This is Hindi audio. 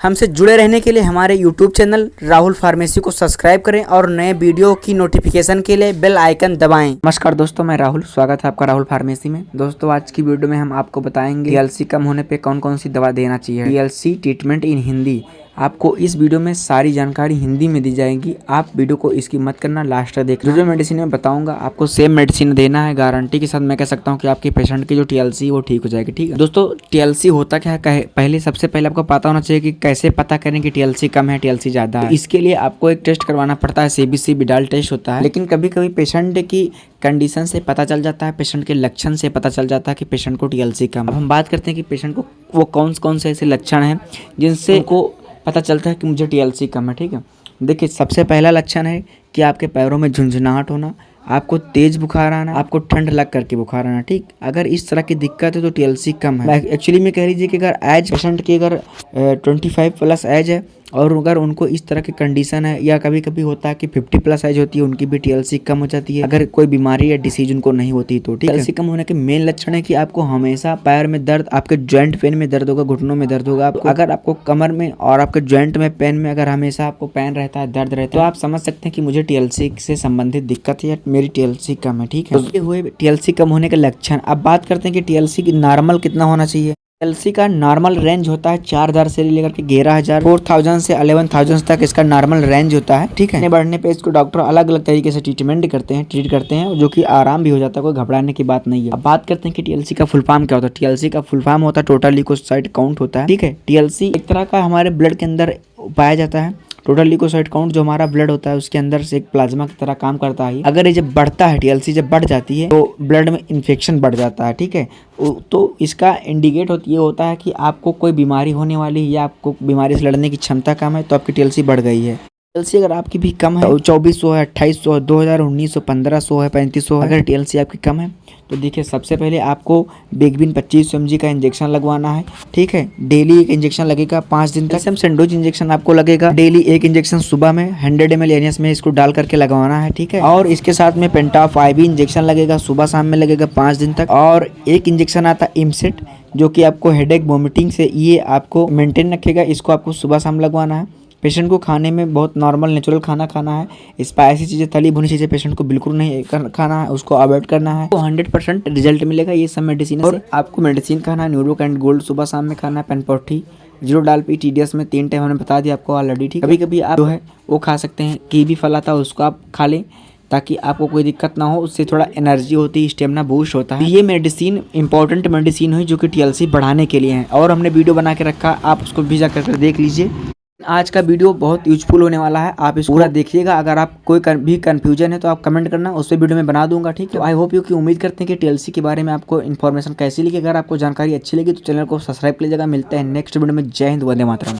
हमसे जुड़े रहने के लिए हमारे YouTube चैनल राहुल फार्मेसी को सब्सक्राइब करें और नए वीडियो की नोटिफिकेशन के लिए बेल आइकन दबाएं। नमस्कार दोस्तों, मैं राहुल, स्वागत है आपका राहुल फार्मेसी में। दोस्तों आज की वीडियो में हम आपको बताएंगे टीएलसी कम होने पे कौन कौन सी दवा देना चाहिए। टीएलसी ट्रीटमेंट इन हिंदी, आपको इस वीडियो में सारी जानकारी हिंदी में दी जाएगी। आप वीडियो को इसकी मत करना, लास्ट तक देखना। जो मेडिसिन में बताऊंगा आपको सेम मेडिसिन देना है, गारंटी के साथ मैं कह सकता हूं कि आपके पेशेंट की जो टीएलसी वो ठीक हो जाएगी। ठीक है दोस्तों, टीएलसी होता क्या है, पहले सबसे पहले आपको पता होना चाहिए कि कैसे पता करें कि टीएलसी कम है टीएलसी ज्यादा है। इसके लिए आपको एक टेस्ट करवाना पड़ता है, सीबीसी विडाल टेस्ट होता है। लेकिन कभी कभी पेशेंट की कंडीशन से पता चल जाता है, पेशेंट के लक्षण से पता चल जाता है कि पेशेंट को टीएलसी कम। अब हम बात करते हैं कि पेशेंट को वो कौन से ऐसे लक्षण हैं जिनसे को पता चलता है कि मुझे टीएलसी कम है। ठीक है, देखिए सबसे पहला लक्षण है कि आपके पैरों में झुंझुनाहट होना, आपको तेज बुखार आना, आपको ठंड लग करके बुखार आना। ठीक, अगर इस तरह की दिक्कत है तो टीएलसी कम है। एक्चुअली में कह लीजिए कि अगर एज पेशेंट की अगर 25 प्लस एज है और अगर उनको इस तरह की कंडीशन है, या कभी कभी होता है कि 50 प्लस एज होती है, उनकी भी टीएलसी कम हो जाती है अगर कोई बीमारी या डिसीज उनको नहीं होती तो। टीएलसी कम होने के मेन लक्षण है कि आपको हमेशा पैर में दर्द, आपके जॉइंट पेन में दर्द होगा, घुटनों में दर्द होगा। अगर आपको कमर में और आपके जॉइंट में पेन में अगर हमेशा आपको पेन रहता है, दर्द रहता है, तो आप समझ सकते हैं कि मुझे टीएलसी से संबंधित दिक्कत है या मेरी टीएलसी कम है। ठीक है, ये हुए टीएलसी कम होने के लक्षण। अब बात करते हैं कि टीएलसी की नॉर्मल कितना होना चाहिए। टीएलसी का नॉर्मल रेंज होता है 4000 से लेकर के 11000, 4000 से 11000 तक इसका नॉर्मल रेंज होता है। ठीक है, बढ़ने पे इसको डॉक्टर अलग अलग तरीके से ट्रीट करते हैं जो कि आराम भी हो जाता है, कोई घबराने की बात नहीं है। अब बात करते हैं कि टीएलसी का फुल फॉर्म क्या होता है। टीएलसी का फुल फॉर्म होता है टोटल ल्यूकोसाइट काउंट होता है। ठीक है, टीएलसी एक तरह का हमारे ब्लड के अंदर पाया जाता है। टोटल ल्यूकोसाइट काउंट जो हमारा ब्लड होता है उसके अंदर से एक प्लाज्मा की तरह काम करता है। अगर ये जब बढ़ता है, टीएलसी जब बढ़ जाती है तो ब्लड में इन्फेक्शन बढ़ जाता है। ठीक है, तो इसका इंडिकेट ये होता है कि आपको कोई बीमारी होने वाली है या आपको बीमारी से लड़ने की क्षमता कम है, तो आपकी टीएलसी बढ़ गई है। टीएलसी अगर आपकी भी कम है, 2400 है, 2800 है, 2000, 1900, 1500 है, 3500 है, अगर टीएलसी आपकी कम है तो देखिए सबसे पहले आपको बेगबिन 2500 mg का इंजेक्शन लगवाना है। ठीक है, डेली एक इंजेक्शन लगेगा 5 दिन तक। सेंडोज इंजेक्शन आपको लगेगा डेली, एक इंजेक्शन सुबह में 100 ml एनएस में इसको डाल करके लगवाना है। ठीक है, और इसके साथ में पेंटाफ IV इंजेक्शन लगेगा, सुबह शाम में लगेगा 5 दिन तक। और एक इंजेक्शन आता है इमसेट जो कि आपको हेडेक वोमिटिंग से ये आपको मेंटेन रखेगा, इसको आपको सुबह शाम लगवाना है। पेशेंट को खाने में बहुत नॉर्मल नेचुरल खाना खाना है, स्पाइसी चीज़ें, तली भुनी चीज़ें पेशेंट को बिल्कुल नहीं खाना है, उसको अवॉइड करना है। तो 100% रिजल्ट मिलेगा ये सब मेडिसिन। और आपको मेडिसिन खाना है न्यूरोकैंट गोल्ड सुबह शाम में खाना है, पेनपोर्टी, जीरो डाल पी, TDS में 3 टाइम हमने बता दिया आपको ऑलरेडी। ठीक, कभी कभी आप जो है वो खा सकते हैं, कीवी फल आता है उसको आप खा लें ताकि आपको कोई दिक्कत ना हो, उससे थोड़ा एनर्जी होती है, स्टेमिना बूस्ट होता है। ये मेडिसिन इंपॉर्टेंट मेडिसिन हुई जो कि टीएलसी बढ़ाने के लिए है, और हमने वीडियो बना के रखा, आप उसको भी जाकर देख लीजिए। आज का वीडियो बहुत यूजफुल होने वाला है, आप इसको पूरा देखिएगा। अगर आप कोई भी कंफ्यूजन है तो आप कमेंट करना, उस पर वीडियो में बना दूंगा। ठीक है, आई होप यू कि उम्मीद करते हैं कि टीएलसी के बारे में आपको इन्फॉर्मेशन कैसी लगी। अगर आपको जानकारी अच्छी लगी तो चैनल को सब्सक्राइब कर लीजिएगा। मिलते हैं नेक्स्ट वीडियो में। जय हिंद, वंदे मातरम।